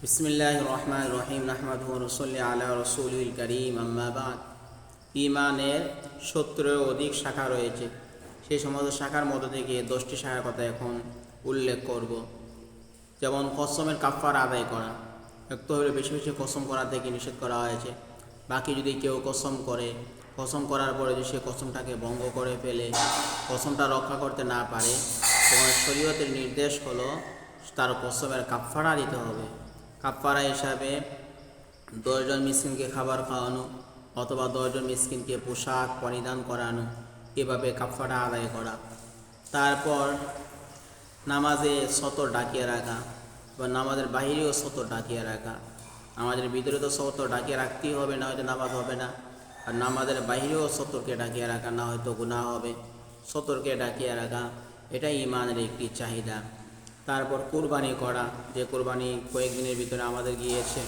বিসমিল্লাহির রহমানির রহিম নাহমাদুহু ওয়া নুসাল্লি আলা রাসূলিল কারীম আম্মা বাদ। ঈমানের 70-এর অধিক শাখা রয়েছে। সেই সমস্ত শাখার মধ্যে থেকে 10টি শাখার কথা এখন উল্লেখ করব। যেমন কসমের কাফারা আদায় করা, একটু হলে বেশি বেশি কসম করা থেকে নিষেধ করা হয়েছে। বাকি যদি কেউ কসম করে, কসম করার পরে যদি সে কসমটাকে ভঙ্গ করে ফেলে, কসমটা রক্ষা করতে না পারে, তখন শরীয়তের নির্দেশ হলো তার কসমের কাফারা দিতে হবে। কাফারা হিসাবে 10 জন মিসকিনকে খাবার খাওয়ানো অথবা 10 জন মিসকিনকে পোশাক পরিধান করানো, এভাবে কাফারা আদায় করা। তারপর নামাজে সতর ডাকিয়ে রাখা বা নামাজের বাহিরেও সতর ডাকিয়ে রাখা। আমাদের ভিতরে তো সতর ডাকিয়ে রাখতেই হবে, না হয়তো নামাজ হবে না। আর নামাজের বাহিরেও সতরকে ডাকিয়ে রাখা, না হয়তো গুনাহ হবে। সতরকে ডাকিয়ে রাখা এটাই ঈমানের একটি চাহিদা। তারপর কুরবানি করা, যে কুরবানি কয়েকদিনের ভিতরে আমাদের গিয়েছে,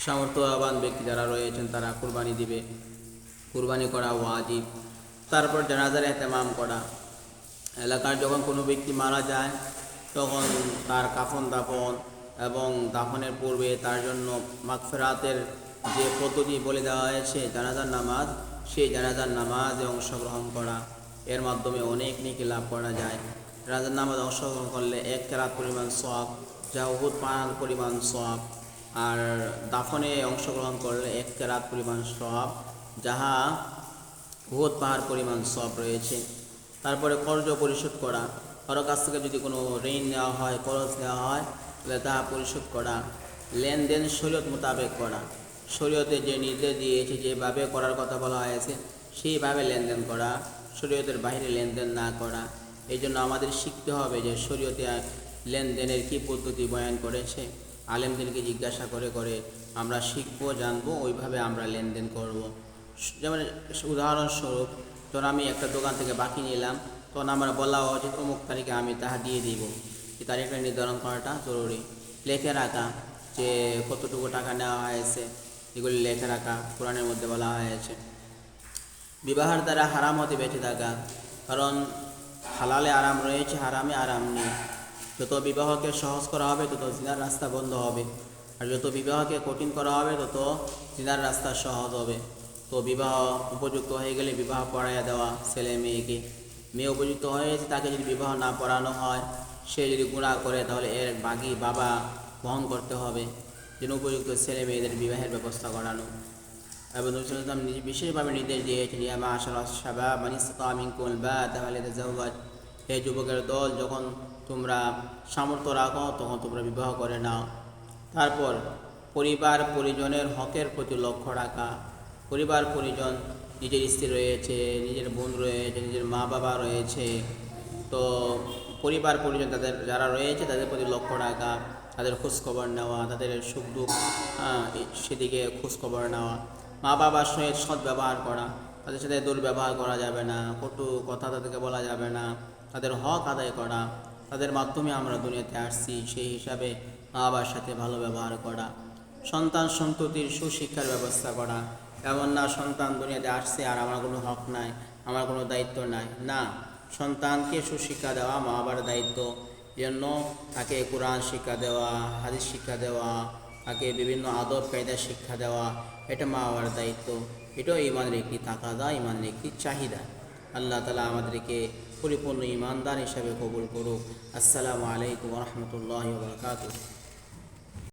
সামর্থ্যবান ব্যক্তি যারা রয়েছেন তারা কুরবানি দিবে, কুরবানি করা ওয়াজিব। তারপর জানাজার এহতেমাম করা, এলাকার যখন কোনো ব্যক্তি মারা যায় তখন তার কাফন দাফন এবং দাফনের পূর্বে তার জন্য মাগফিরাতের যে পদ্ধতি বলে দেওয়া হয়েছে জানাজার নামাজ, সেই জানাজার নামাজে অংশগ্রহণ করা, এর মাধ্যমে অনেক নেকি লাভ করা যায়। জানাজার নামাজ অংশগ্রহণ করলে 1 কেরাত পরিমাণ সওয়াব, যা উহুদ পাহাড় পরিমাণ সওয়াব। আর দাফনে অংশগ্রহণ করলে 1 কেরাত পরিমাণ সওয়াব, যাহা উহুদ পাহাড় পরিমাণ সওয়াব রয়েছে। তারপরে কর্জ পরিশোধ করা, কারো কাছ থেকে যদি কোনো ঋণ নেওয়া হয়, খরচ নেওয়া হয়, তাহলে তাহা পরিশোধ করা। লেনদেন শরীয়ত মোতাবেক করা, শরীয়তে যে নির্দেশ দিয়েছে যেভাবে করার কথা বলা হয়েছে সেইভাবে লেনদেন করা, শরীয়তের বাইরে লেনদেন না করা। এই জন্য আমাদের শিখতে হবে যে শরীয়তে লেনদেনের কী পদ্ধতি বয়ান করেছে, আলেমদেরকে জিজ্ঞাসা করে করে আমরা শিখবো, জানবো, ওইভাবে আমরা লেনদেন করব। যেমন উদাহরণস্বরূপ, যখন আমি একটা দোকান থেকে বাকি নিলাম, তখন আমার বলা উচিত অমুক তারিখে আমি তাহা দিয়ে দিব। এই তারিখটা নির্ধারণ করাটা জরুরি। লেখে রাখা যে কতটুকু টাকা নেওয়া হয়েছে, এগুলি লেখে রাখা কোরআনের মধ্যে বলা হয়েছে। বিবাহের দ্বারা হারাম হতে বেঁচে থাকা, কারণ হালালে আরাম রয়েছে, হারামে আরাম নেই। যত বিবাহকে সহজ করা হবে তত জিনার রাস্তা বন্ধ হবে, আর যত বিবাহকে কঠিন করা হবে তত জিনার রাস্তা সহজ হবে। তো বিবাহ উপযুক্ত হয়ে গেলে বিবাহ পড়াইয়া দেওয়া ছেলে মেয়েকে, মেয়ে উপযুক্ত হয়েছে তাকে যদি বিবাহ না পড়ানো হয়, সে যদি গুনাহ করে তাহলে এর বাগি বাবা বহন করতে হবে। যেন উপযুক্ত ছেলে মেয়েদের বিবাহের ব্যবস্থা করানো। এবং নবী সাল্লাল্লাহু আলাইহি ওয়াসাল্লাম বিশেষভাবে নির্দেশ দিয়েছেন, ইয়া মা'শারাশ শাবাব মান ইসতাতা মিনকুমুল বা'তা ফালিয়াতাযাওয়াজ, হে যুবকের দল, যখন তোমরা সামর্থ্য রাখো তখন তোমরা বিবাহ করে নাও। তারপর পরিবার পরিজনের হকের প্রতি লক্ষ্য রাখা, পরিবার পরিজন, নিজের স্ত্রী রয়েছে, নিজের বোন রয়েছে, নিজের মা বাবা রয়েছে, তো পরিবার পরিজন তাদের যারা রয়েছে তাদের প্রতি লক্ষ্য রাখা, তাদের খোঁজখবর নেওয়া, তাদের সুখ দুঃখ সেদিকে খোঁজখবর নেওয়া। মা বাবার সঙ্গে সদ্ব্যবহার করা, তাদের সাথে দুর্ব্যবহার করা যাবে না, কটু কথা তাদেরকে বলা যাবে না, তাদের হক আদায় করা। তাদের মাধ্যমে আমরা দুনিয়াতে আসছি, সেই হিসাবে মা বাবার সাথে ভালো ব্যবহার করা। সন্তান সন্ততির সুশিক্ষার ব্যবস্থা করা, এমন না সন্তান দুনিয়াতে আসছে আর আমার কোনো হক নাই, আমার কোনো দায়িত্ব নাই, না, সন্তানকে সুশিক্ষা দেওয়া মা বাবার দায়িত্ব। জন্য তাকে কোরআন শিক্ষা দেওয়া, হাদিস শিক্ষা দেওয়া, তাকে বিভিন্ন আদব কায়দা শিক্ষা দেওয়া, এটা মা বাবার দায়িত্ব। এটাও ইমানের একটি তাকাদা, ইমানের একটি চাহিদা। আল্লাহ তাআলা আমাদেরকে পরিপূর্ণ ইমানদার হিসাবে কবুল করুক। আসসালামু আলাইকুম ওয়া রাহমাতুল্লাহি ওয়া বারাকাতুহু।